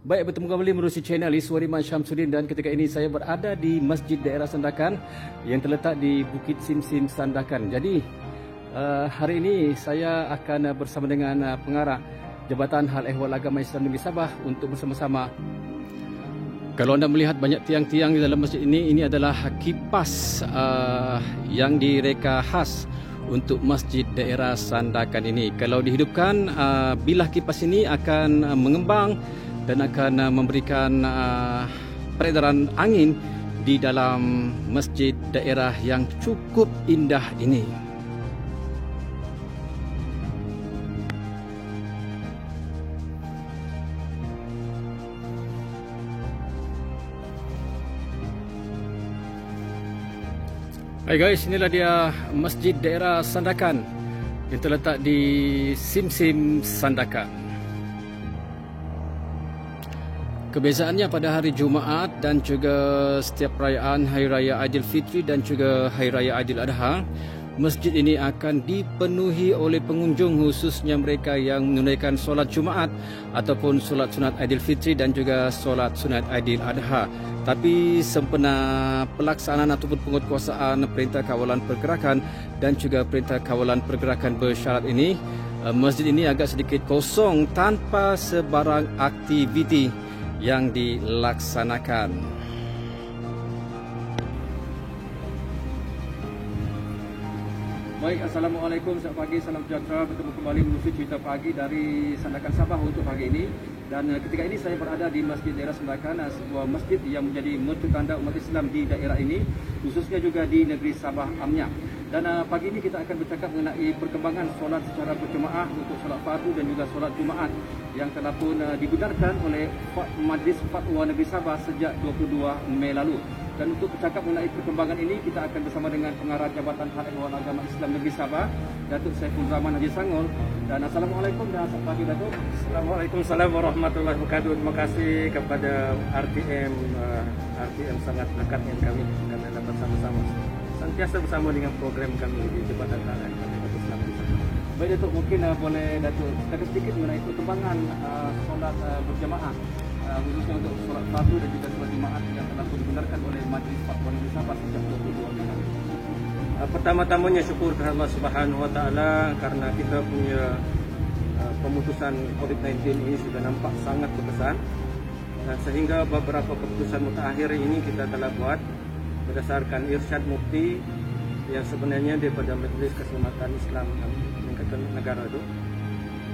Baik, bertemu kembali menerusi channel Iswariman Syamsuddin, dan ketika ini saya berada di Masjid Daerah Sandakan yang terletak di Bukit Simsim Sandakan. Jadi hari ini saya akan bersama dengan pengarah Jabatan Hal Ehwal Agama Islam Negeri Sabah untuk bersama-sama. Kalau anda melihat banyak tiang-tiang di dalam masjid ini adalah kipas yang direka khas untuk Masjid Daerah Sandakan ini. Kalau dihidupkan, bilah kipas ini akan mengembang dan akan memberikan peredaran angin di dalam masjid daerah yang cukup indah ini. Hai guys, inilah dia Masjid Daerah Sandakan yang terletak di Simsim Sandakan. Kebezaannya pada hari Jumaat dan juga setiap perayaan Hari Raya Aidilfitri dan juga Hari Raya Aidiladha, masjid ini akan dipenuhi oleh pengunjung, khususnya mereka yang menunaikan solat Jumaat ataupun solat sunat Aidilfitri dan juga solat sunat Aidiladha. Tapi sempena pelaksanaan ataupun penguatkuasaan Perintah Kawalan Pergerakan dan juga Perintah Kawalan Pergerakan Bersyarat ini, masjid ini agak sedikit kosong tanpa sebarang aktiviti yang dilaksanakan. Baik, Assalamualaikum, selamat pagi, salam sejahtera. Bertemu kembali menuju cerita pagi dari Sandakan Sabah untuk pagi ini. Dan ketika ini saya berada di Masjid Daerah Sandakan, sebuah masjid yang menjadi mercu tanda umat Islam di daerah ini, khususnya juga di negeri Sabah Amnya. Dan pagi ini kita akan bercakap mengenai perkembangan solat secara berjemaah untuk solat fardu dan juga solat Jumaat yang telah pun dibenarkan oleh Majlis Fatwa Negeri Sabah sejak 22 Mei lalu. Dan untuk bercakap mengenai perkembangan ini, kita akan bersama dengan pengarah Jabatan Hal Ehwal Agama Islam Negeri Sabah, Datuk Saiful Rahman Haji Sangol. Dan Assalamualaikum dan selamat pagi Datuk. Assalamualaikum warahmatullahi wabarakatuh. Terima kasih kepada RTM sangat dekat dengan kami dan dapat sama-sama senantiasa bersama dengan program kami di Jabatan Hal Ehwal Islam Negeri Sabah. Baik Datuk, mungkin boleh Datuk cerita sedikit mengenai perkembangan solat berjemaah, khususnya untuk solat fardu dan juga solat Jumaat yang telah pun dibenarkan oleh Majlis Fatwa Negeri Sabah sejak 22 Mei lalu. Pertama-tamanya syukur kepada Allah Subhanahu Wa Taala karena kita punya pemutusan COVID-19 ini sudah nampak sangat berkesan, dan sehingga beberapa keputusan mutakhir ini kita telah buat berdasarkan irsyad mufti yang sebenarnya daripada Majlis Keselamatan Islam Negara itu,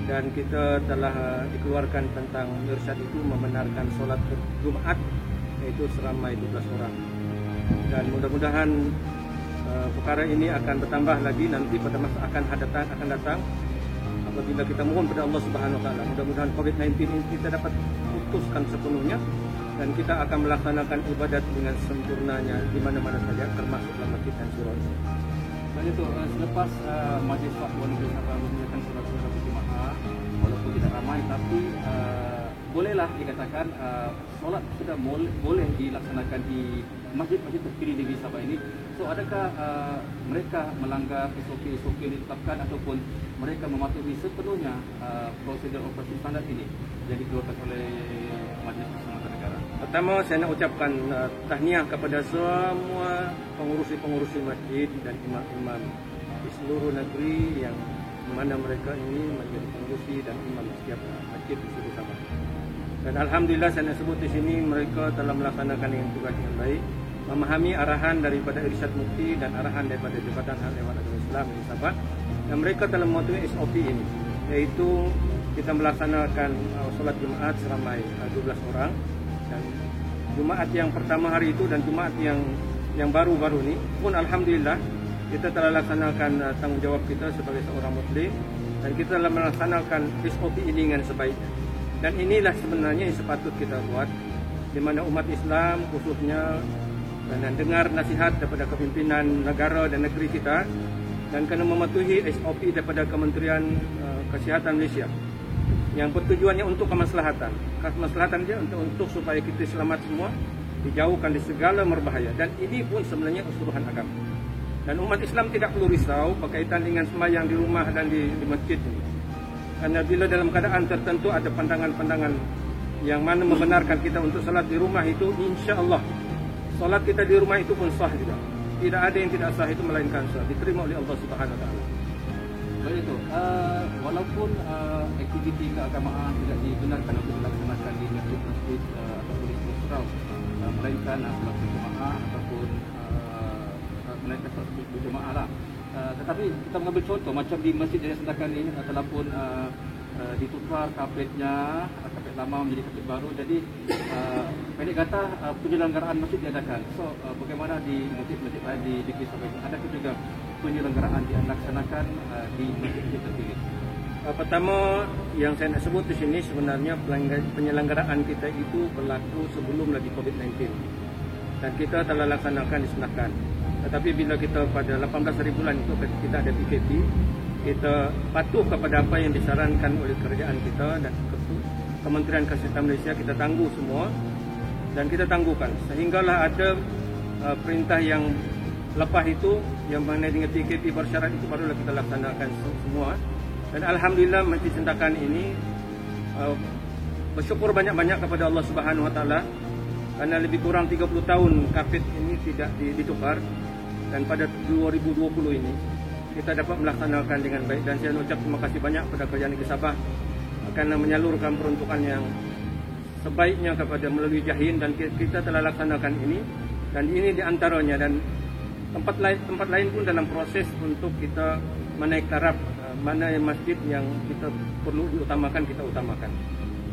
dan kita telah dikeluarkan tentang irsyad itu membenarkan solat Jumaat yaitu seramai 12 orang, dan mudah-mudahan perkara ini akan bertambah lagi nanti pada masa akan datang apabila kita mohon pada Allah Subhanahu Wa Taala. Mudah-mudahan COVID-19 ini kita dapat putuskan sepenuhnya dan kita akan melaksanakan ibadat dengan sempurnanya di mana-mana saja, termasuk dalam masjid dan surau. Dan itu selepas Majlis Fatwa Negeri Sabah menggunakan solat berjemaah, walaupun tidak ramai, tapi bolehlah dikatakan solat sudah boleh dilaksanakan di masjid-masjid terpilih di negeri Sabah ini. So, adakah mereka melanggar SOP-SOP yang ditetapkan ataupun mereka mematuhi sepenuhnya prosedur operasi standar ini yang dikeluarkan oleh Majlis Keselamatan Negara? Pertama, saya nak ucapkan tahniah kepada semua pengurusi masjid dan imam-imam di seluruh negeri yang mana mereka ini menjadi pengurusi dan imam setiap masjid di seluruh Sabah. Dan alhamdulillah saya nak sebut di sini mereka telah melaksanakan dengan tugas dengan baik, memahami arahan daripada irsyad mufti dan arahan daripada Jabatan Hal Ehwal Agama Islam Negeri Sabah, dan mereka telah mematuhi SOP ini, iaitu kita melaksanakan solat Jumaat seramai 12 orang, dan Jumaat yang pertama hari itu dan Jumaat yang baru-baru ini pun alhamdulillah kita telah laksanakan tanggungjawab kita sebagai seorang muslim, dan kita telah melaksanakan SOP ini dengan sebaiknya. Dan inilah sebenarnya yang sepatut kita buat, di mana umat Islam khususnya dan dengar nasihat daripada kepimpinan negara dan negeri kita, dan kena mematuhi SOP daripada Kementerian Kesihatan Malaysia yang bertujuannya untuk kemaslahatan dia untuk supaya kita selamat semua, dijauhkan dari segala merbahaya. Dan ini pun sebenarnya keseluruhan agama, dan umat Islam tidak perlu risau berkaitan dengan sembahyang di rumah dan di masjid ini. Karena bila dalam keadaan tertentu ada pandangan-pandangan yang mana membenarkan kita untuk salat di rumah itu, insya Allah salat kita di rumah itu pun sah juga. Tidak ada yang tidak sah itu melainkan sah, diterima oleh Allah Subhanahu Wa Taala. Baik itu, walaupun aktiviti keagamaan tidak dibenarkan untuk dilaksanakan di masjid-masjid ataupun di surau, melainkan solat berjemaah ataupun melainkan solat berjemaah lah. Tetapi kita mengambil contoh macam di Masjid Daerah Sandakan ini telah pun ditukar kapetnya, kapet lama menjadi kapet baru. Jadi pendek kata penyelenggaraan masjid diadakan. So bagaimana di masjid-masjid lain di negeri Sabah, adakah juga penyelenggaraan dilaksanakan di masjid terpilih? Pertama yang saya nak sebut di sini sebenarnya penyelenggaraan kita itu berlaku sebelum lagi COVID-19 dan kita telah laksanakan di Sandakan. Tetapi bila kita pada 18 hari bulan itu kita ada PKP, kita patuh kepada apa yang disarankan oleh kerajaan kita dan Kementerian Kesihatan Malaysia, kita tangguh semua dan kita tangguhkan sehinggalah ada perintah yang lepas itu yang mengenai dengan PKP bersyarat itu barulah kita laksanakan semua. Dan alhamdulillah Masjid Sandakan ini bersyukur banyak-banyak kepada Allah Subhanahu Wa Taala kerana lebih kurang 30 tahun kapit ini tidak ditukar. Dan pada 2020 ini kita dapat melaksanakan dengan baik dan saya ucap terima kasih banyak kepada kerajaan negeri Sabah kerana menyalurkan peruntukan yang sebaiknya kepada melalui Jahin dan kita telah laksanakan ini dan ini di antaranya dan tempat lain pun dalam proses untuk kita menaik taraf mana yang masjid yang kita perlu diutamakan kita utamakan.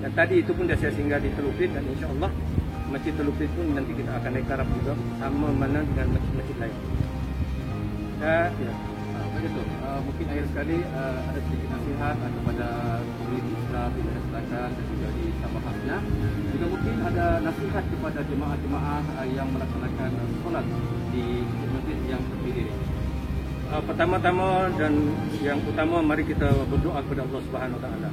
Dan tadi itu pun dah saya singgah di Telukit dan insya-Allah Masjid Telukit pun nanti kita akan naik taraf juga sama mana dengan masjid-masjid lain. Ya, begitu. Mungkin akhir sekali ada sedikit nasihat kepada komuniti Islam di Daerah Sandakan dan juga di Sabah khasnya. Juga mungkin ada nasihat kepada jemaah-jemaah yang melaksanakan solat di masjid yang terpilih. Pertama-tama dan yang utama mari kita berdoa kepada Allah Subhanahu Wa Taala.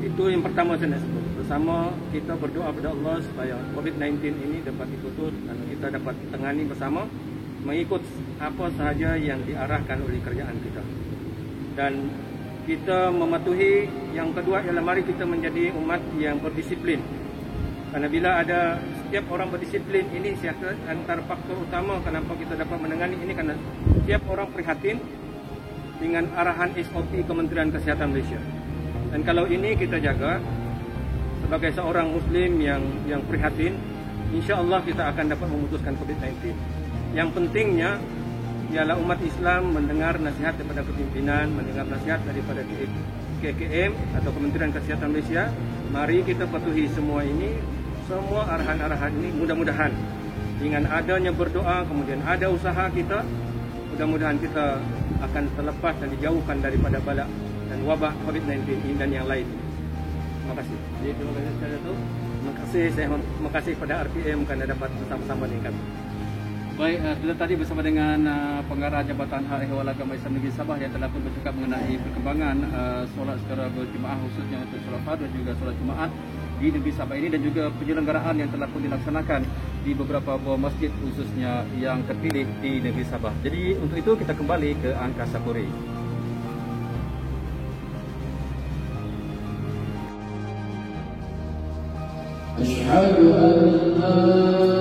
Itu yang pertama saya nak sebut. Bersama kita berdoa kepada Allah supaya COVID-19 ini dapat diputus dan kita dapat tangani bersama mengikut apa sahaja yang diarahkan oleh kerajaan kita. Dan kita mematuhi, yang kedua ialah mari kita menjadi umat yang berdisiplin. Karena bila ada setiap orang berdisiplin ini antara faktor utama kenapa kita dapat menangani ini karena setiap orang prihatin dengan arahan SOP Kementerian Kesihatan Malaysia. Dan kalau ini kita jaga sebagai seorang Muslim yang prihatin, insya-Allah kita akan dapat memutuskan COVID-19. Yang pentingnya ialah umat Islam mendengar nasihat daripada kepimpinan, mendengar nasihat daripada KKM atau Kementerian Kesihatan Malaysia. Mari kita patuhi semua ini, semua arahan-arahan ini. Mudah-mudahan dengan adanya berdoa, kemudian ada usaha kita, mudah-mudahan kita akan terlepas dan dijauhkan daripada bala dan wabak COVID-19 ini dan yang lain. Terima kasih. Jadi terima kasih sekali tu. Terima kasih kepada RPM kerana dapat bersama-sama dengan kami. Baik, kita tadi bersama dengan Pengarah Jabatan Hak Ehwal Agama Islam Negeri Sabah yang telah pun bercakap mengenai perkembangan solat secara berjemaah khususnya untuk solat fardu dan juga solat Jumaat di negeri Sabah ini dan juga penyelenggaraan yang telah pun dilaksanakan di beberapa buah masjid khususnya yang terpilih di negeri Sabah. Jadi untuk itu kita kembali ke Angkasa Puri. Asyhadu an la